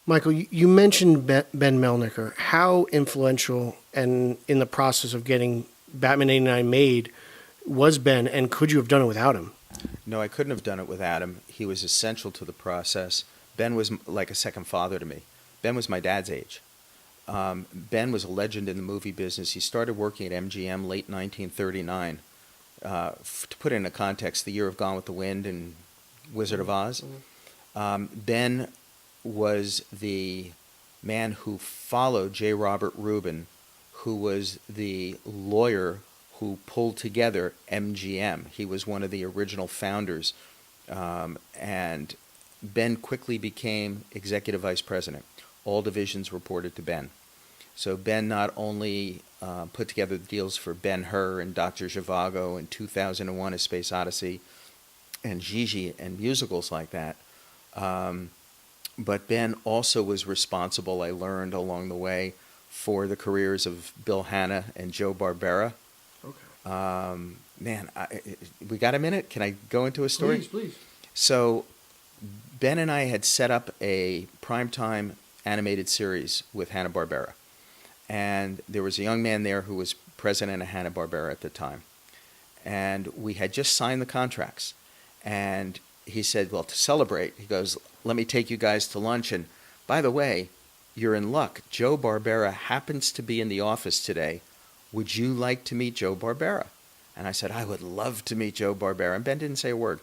Michael, you mentioned Ben Melniker. How influential and in the process of getting Batman '89 made was Ben, and could you have done it without him? No, I couldn't have done it without him. He was essential to the process. Ben was like a second father to me. Ben was my dad's age. Ben was a legend in the movie business. He started working at MGM late 1939. To put it into context, the year of Gone with the Wind and Wizard of Oz. Ben was the man who followed J. Robert Rubin, who was the lawyer who pulled together MGM. He was one of the original founders, and Ben quickly became executive vice president. All divisions reported to Ben. So Ben not only put together the deals for Ben-Hur and Dr. Zhivago and 2001: A Space Odyssey and Gigi and musicals like that, but Ben also was responsible, I learned along the way, for the careers of Bill Hanna and Joe Barbera. Okay. Man, we got a minute? Can I go into a story? Please, please. So Ben and I had set up a primetime animated series with Hanna-Barbera. And there was a young man there who was president of Hanna-Barbera at the time. And we had just signed the contracts. And he said, well, to celebrate, he goes, let me take you guys to lunch. And by the way, you're in luck. Joe Barbera happens to be in the office today. Would you like to meet Joe Barbera? And I said, I would love to meet Joe Barbera. And Ben didn't say a word.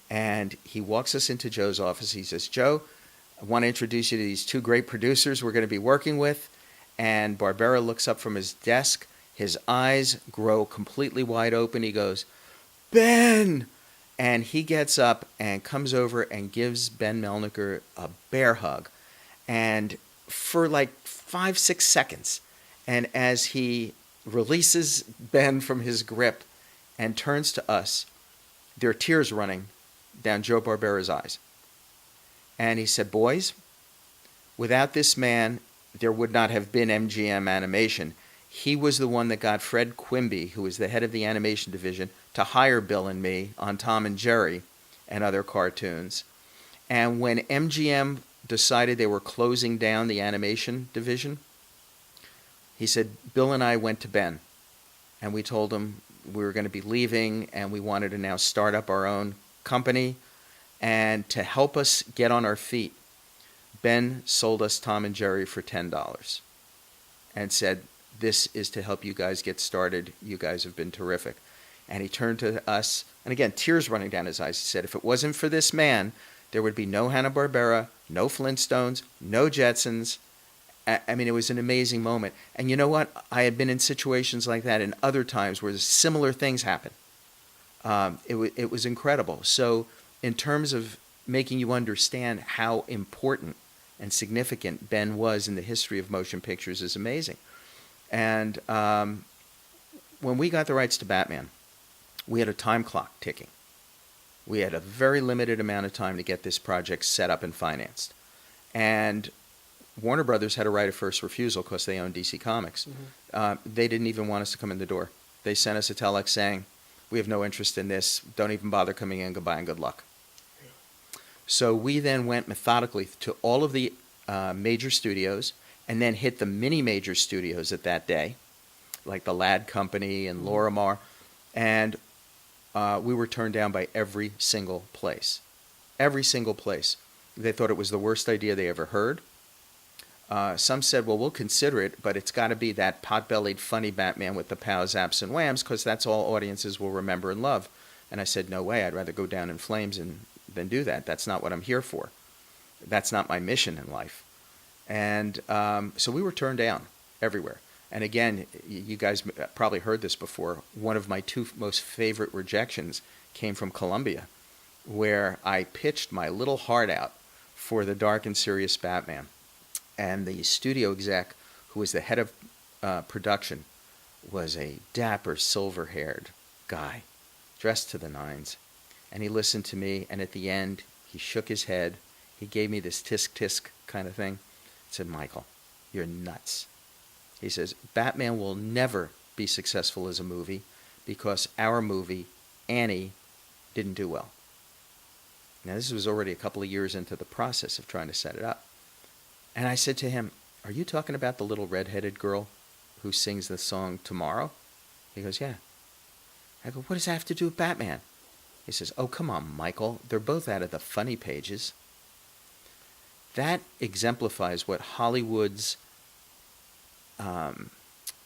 And he walks us into Joe's office. He says, Joe, I want to introduce you to these two great producers we're going to be working with. And Barbera looks up from his desk. His eyes grow completely wide open. He goes, Ben! And he gets up and comes over and gives Ben Melniker a bear hug. And for like 5-6 seconds, and as he releases Ben from his grip and turns to us, there are tears running down Joe Barbera's eyes. And he said, boys, without this man, there would not have been MGM Animation. He was the one that got Fred Quimby, who was the head of the animation division, to hire Bill and me on Tom and Jerry and other cartoons. And when MGM decided they were closing down the animation division, he said, Bill and I went to Ben, and we told him we were going to be leaving and we wanted to now start up our own company. And to help us get on our feet, Ben sold us Tom and Jerry for $10 and said, this is to help you guys get started. You guys have been terrific. And he turned to us, and again, tears running down his eyes. He said, if it wasn't for this man, there would be no Hanna-Barbera, no Flintstones, no Jetsons. I mean, it was an amazing moment. And you know what? I had been in situations like that in other times where similar things happen. It was incredible. So in terms of making you understand how important and significant Ben was in the history of motion pictures is amazing. And when we got the rights to Batman, we had a time clock ticking. We had a very limited amount of time to get this project set up and financed. And Warner Brothers had a right of first refusal because they owned DC Comics. They didn't even want us to come in the door. They sent us a telex saying, we have no interest in this. Don't even bother coming in. Goodbye and good luck. So we then went methodically to all of the major studios and then hit the mini major studios at that day, like the Ladd Company and Lorimar, and we were turned down by every single place. Every single place. They thought it was the worst idea they ever heard. Some said, well, we'll consider it, but it's got to be that pot-bellied, funny Batman with the pows, zaps, and whams, because that's all audiences will remember and love. And I said, no way, I'd rather go down in flames than do that. That's not what I'm here for. That's not my mission in life. And so we were turned down everywhere. And again, you guys probably heard this before. One of my two most favorite rejections came from Columbia, where I pitched my little heart out for the dark and serious Batman. And the studio exec, who was the head of production, was a dapper, silver-haired guy, dressed to the nines. And he listened to me, and at the end, he shook his head. He gave me this tisk-tisk kind of thing. He said, Michael, you're nuts. He says, Batman will never be successful as a movie because our movie, Annie, didn't do well. Now, this was already a couple of years into the process of trying to set it up. And I said to him, "Are you talking about the little red-headed girl who sings the song Tomorrow?" He goes, "Yeah." I go, "What does that have to do with Batman?" He says, "Oh, come on, Michael. They're both out of the funny pages." That exemplifies what Hollywood's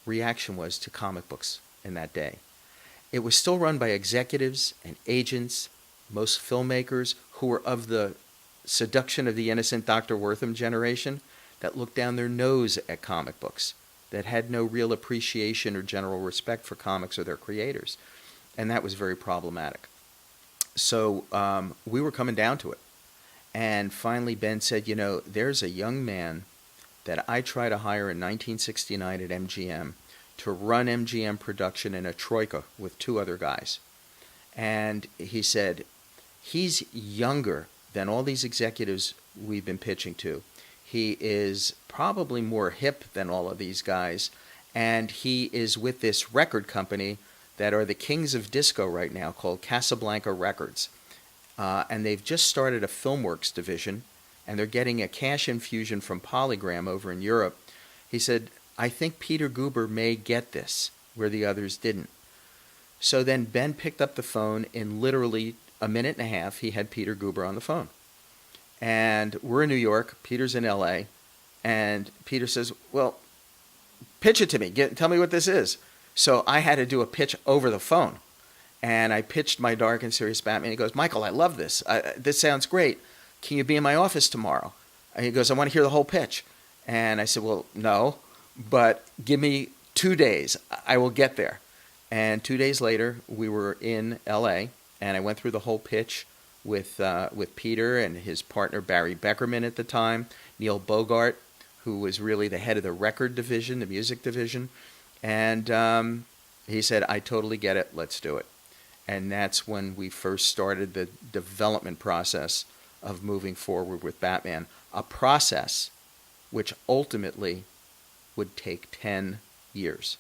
reaction was to comic books in that day. It was still run by executives and agents, most filmmakers who were of the seduction of the innocent Dr. Wortham generation that looked down their nose at comic books, that had no real appreciation or general respect for comics or their creators. And that was very problematic. So we were coming down to it. And finally Ben said, there's a young man that I tried to hire in 1969 at MGM to run MGM production in a troika with 2 other guys. And he said, he's younger than all these executives we've been pitching to. He is probably more hip than all of these guys. And he is with this record company that are the kings of disco right now called Casablanca Records. And they've just started a Filmworks division, and they're getting a cash infusion from Polygram over in Europe. He said, I think Peter Guber may get this, where the others didn't. So then Ben picked up the phone. In literally a minute and a half, he had Peter Guber on the phone. And we're in New York, Peter's in L.A., and Peter says, well, pitch it to me. Tell me what this is. So I had to do a pitch over the phone. And I pitched my dark and serious Batman. He goes, Michael, I love this. This sounds great. Can you be in my office tomorrow? And he goes, I want to hear the whole pitch. And I said, well, no, but give me 2 days. I will get there. And 2 days later, we were in L.A., and I went through the whole pitch with Peter and his partner Barry Beckerman at the time, Neil Bogart, who was really the head of the record division, the music division. And he said, I totally get it. Let's do it. And that's when we first started the development process of moving forward with Batman, a process which ultimately would take 10 years.